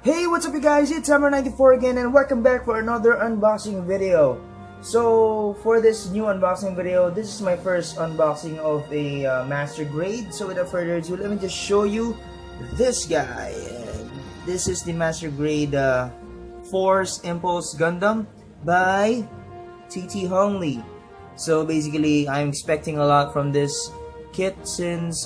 Hey, what's up you guys, it's Summer94 again and welcome back for another unboxing video. So for this new unboxing video, this is my first unboxing of a master grade. So without further ado, let me just show you this guy. This is the master grade Force Impulse Gundam by Hongli. So basically, I'm expecting a lot from this kit since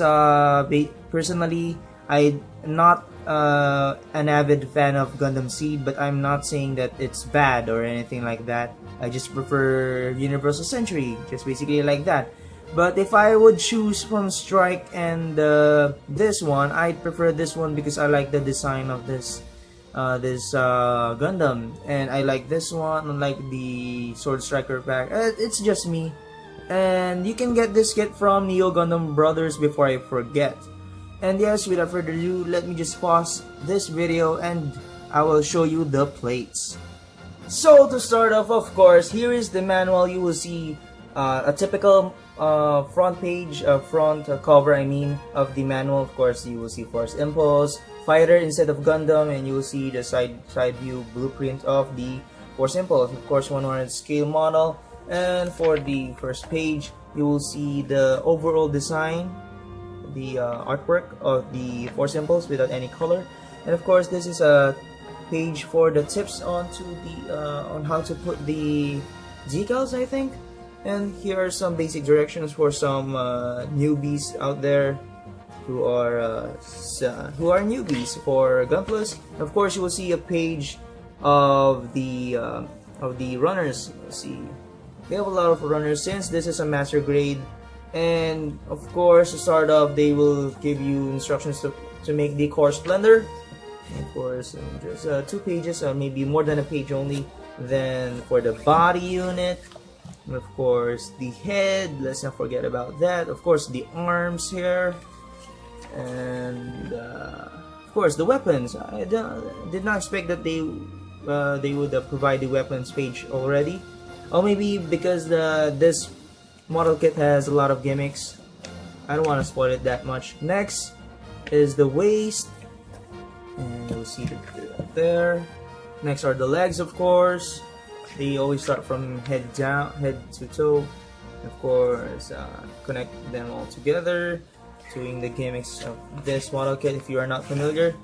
personally I'm not an avid fan of Gundam Seed, but I'm not saying that it's bad or anything like that. I just prefer Universal Century, just basically like that. But if I would choose from Strike and this one, I'd prefer this one because I like the design of this Gundam, and I like this one. Unlike the Sword Striker pack, it's just me. And you can get this kit from Neo Gundam Brothers before I forget. And yes, without further ado, let me just pause this video and I will show you the plates. So to start off, of course, here is the manual. You will see a typical front page, front cover I mean, of the manual. Of course, you will see Force Impulse, Fighter instead of Gundam, and you will see the side view blueprint of the Force Impulse. Of course, 100 scale model. And for the first page, you will see the overall design, the artwork of the Force Impulse without any color. And of course, this is a page for the tips onto the on how to put the decals, I think. And here are some basic directions for some newbies out there who are newbies for Gunpla. Of course, you will see a page of the runners. Let's see, they have a lot of runners since this is a master grade. And of course, to start off, they will give you instructions to make the core splendor. And of course, just 2 pages, or maybe more than a page only. Then for the body unit, and of course the head, let's not forget about that. Of course, the arms here, and of course the weapons. I did not expect that they would provide the weapons page already, or maybe because this model kit has a lot of gimmicks. I don't want to spoil it that much. Next is the waist, and you'll see it there. Next are the legs, of course. They always start from head down, head to toe. Of course, connect them all together, doing the gimmicks of this model kit if you are not familiar.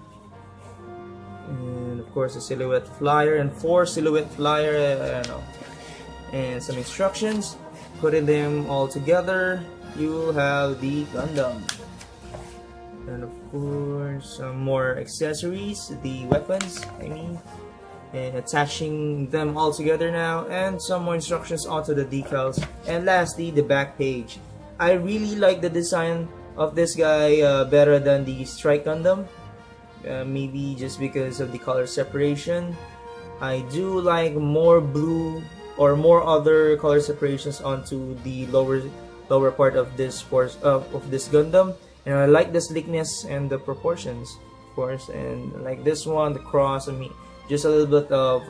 And of course, a silhouette flyer and 4 silhouette flyer. I don't know. And some instructions. Putting them all together, you will have the Gundam. And of course, some more accessories, the weapons, I mean, and attaching them all together now, and some more instructions onto the decals. And lastly, the back page. I really like the design of this guy better than the Strike Gundam. Maybe just because of the color separation. I do like more blue or more other color separations onto the lower part of this Gundam, and I like the sleekness and the proportions, of course. And like this one, the cross, I mean, just a little bit of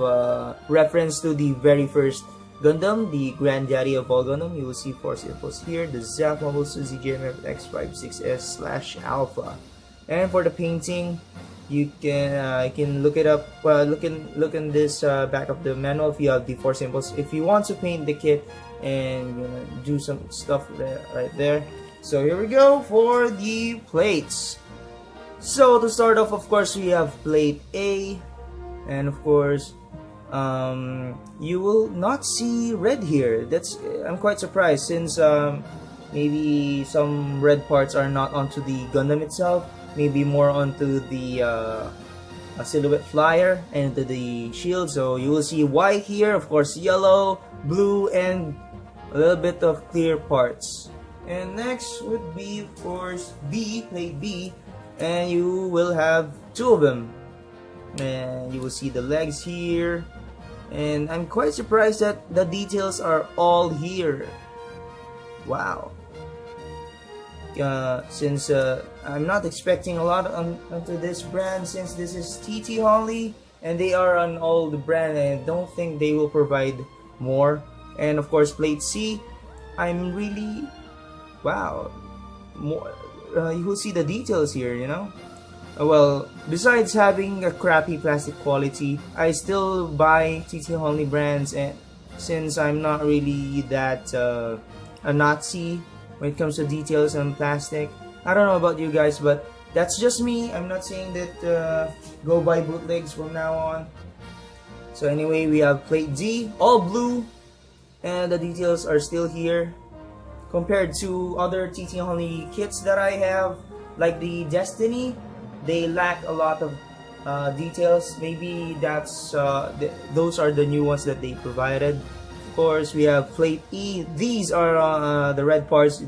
reference to the very first Gundam, the granddaddy of all Gundam. You will see Force Impulse here, the Zap Mobile Suzy GMF X56S/Alpha. And for the painting, you can look it up. Look in this back of the manual if you have the Force Impulse. If you want to paint the kit and do some stuff right there. So here we go for the plates. So to start off, of course, we have plate A, and of course, you will not see red here. I'm quite surprised since maybe some red parts are not onto the Gundam itself. Maybe more onto the silhouette flyer and to the shield. So you will see white here, of course yellow, blue, and a little bit of clear parts. And next would be, of course, B, plate B, and you will have 2 of them. And you will see the legs here, and I'm quite surprised that the details are all here. Wow. Since I'm not expecting a lot onto this brand, since this is Hongli and they are an old brand, and I don't think they will provide more. And of course, plate C, I'm really, wow, more. You will see the details here, Well, besides having a crappy plastic quality, I still buy TT Hongli brands, and since I'm not really that a Nazi when it comes to details and plastic. I don't know about you guys, but that's just me. I'm not saying that go buy bootlegs from now on. So anyway, we have plate D, all blue, and the details are still here. Compared to other TT Hongli kits that I have, like the Destiny, they lack a lot of details. Maybe that's those are the new ones that they provided. Of course, we have plate E. These are the red parts.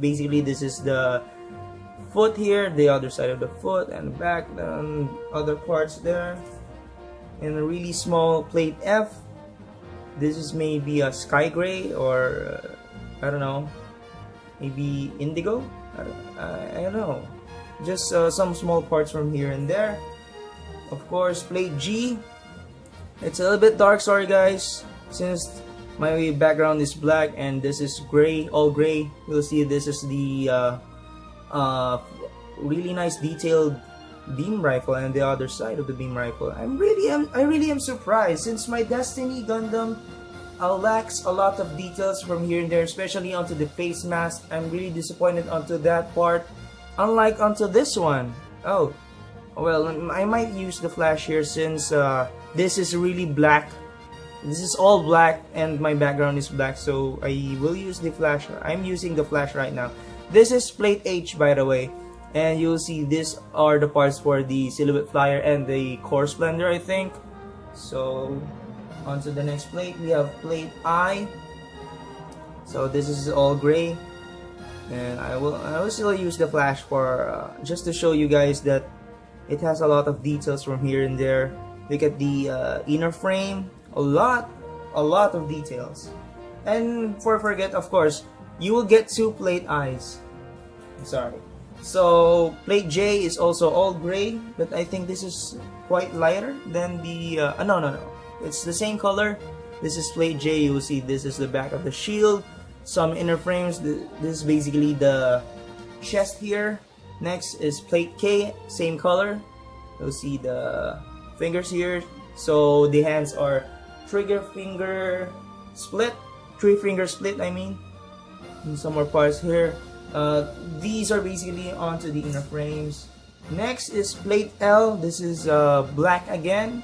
Basically, this is the foot here, the other side of the foot, and the back, the other parts there. And a really small plate F. This is maybe a sky gray or I don't know, maybe indigo. I don't know. Just some small parts from here and there. Of course, plate G. It's a little bit dark, sorry guys, since my background is black and this is gray, all gray. You'll see this is the really nice detailed beam rifle, and the other side of the beam rifle. I really am surprised, since my Destiny Gundam lacks a lot of details from here and there, especially onto the face mask. I'm really disappointed onto that part, unlike onto this one. Oh, well, I might use the flash here, since this is really black. This is all black and my background is black, so I will use the flash. I'm using the flash right now. This is plate H, by the way, and you'll see these are the parts for the silhouette flyer and the core splendor, I think. So on to the next plate, we have plate I. So this is all gray, and I will still use the flash for just to show you guys that it has a lot of details from here and there. Look at the inner frame, a lot of details. And forget, of course, you will get 2 plate I's. Sorry. So plate J is also all gray, but I think this is quite lighter than the no, it's the same color. This is plate J. You will see this is the back of the shield, some inner frames. This is basically the chest here. Next is plate K, same color. You'll see the fingers here. So the hands are trigger finger split, 3 finger split, I mean. And some more parts here. These are basically onto the inner frames. Next is plate L. This is black again.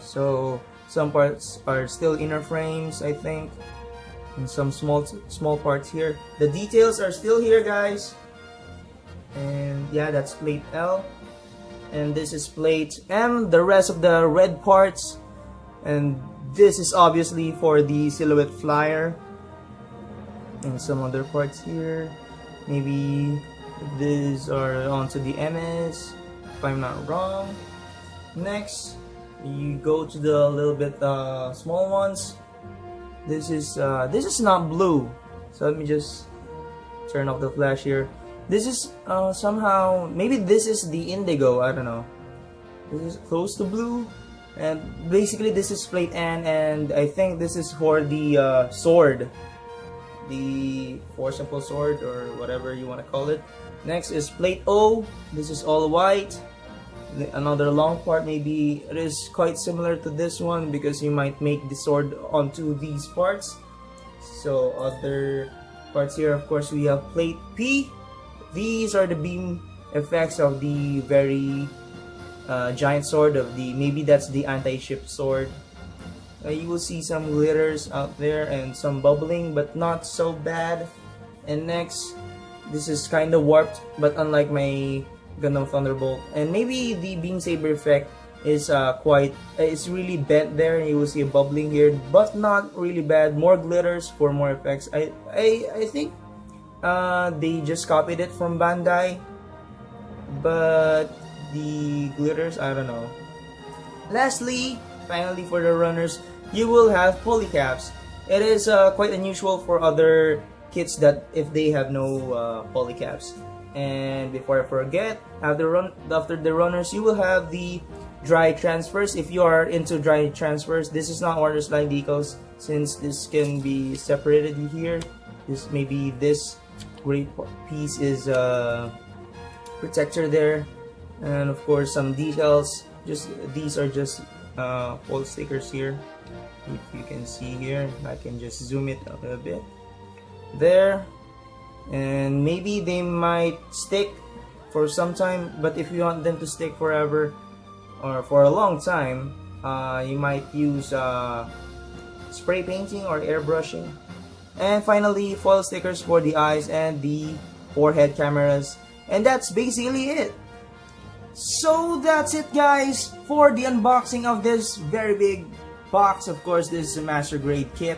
So some parts are still inner frames, I think, and some small parts here. The details are still here, guys. And yeah, that's plate L. And this is plate M. The rest of the red parts, and this is obviously for the silhouette flyer. And some other parts here. Maybe these are onto the MS, if I'm not wrong. Next, you go to the little bit small ones. This is not blue. So let me just turn off the flash here. This is somehow, maybe this is the indigo. I don't know. This is close to blue. And basically this is plate N, and I think this is for the sword. The forcible sword, or whatever you want to call it. Next is plate O. This is all white. Another long part, maybe it is quite similar to this one, because you might make the sword onto these parts. So other parts here, of course, we have plate P. These are the beam effects of the very giant sword of the, maybe that's the anti-ship sword. You will see some glitters out there and some bubbling, but not so bad. And next, this is kind of warped, but unlike my Gundam Thunderbolt. And maybe the beam saber effect is it's really bent there. You will see a bubbling here, but not really bad. More glitters for more effects. I think they just copied it from Bandai, but the glitters, I don't know. Lastly, finally, for the runners, you will have polycaps. It is quite unusual for other kits that if they have no polycaps. And before I forget, after the runners, you will have the dry transfers. If you are into dry transfers, this is not order slide decals, since this can be separated here. This maybe this gray piece is protector there, and of course some decals. Just these are just foil stickers here. If you can see here, I can just zoom it a little bit there, and maybe they might stick for some time, but if you want them to stick forever or for a long time, you might use spray painting or airbrushing. And finally, foil stickers for the eyes and the forehead cameras, and that's basically it. So that's it, guys, for the unboxing of this very big box. Of course, this is a master grade kit,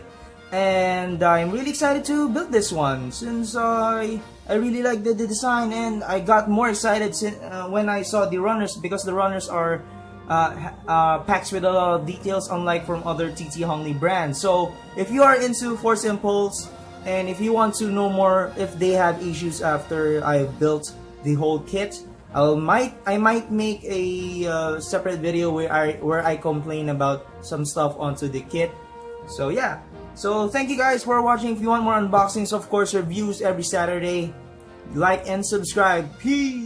and I'm really excited to build this one since I really like the design, and I got more excited when I saw the runners, because the runners are packs with a lot of details, unlike from other TT Hongli brands. So if you are into Force Impulse, and if you want to know more if they have issues after I built the whole kit, I might make a separate video where I complain about some stuff onto the kit. So yeah, so thank you guys for watching. If you want more unboxings, of course, reviews every Saturday, like and subscribe. Peace.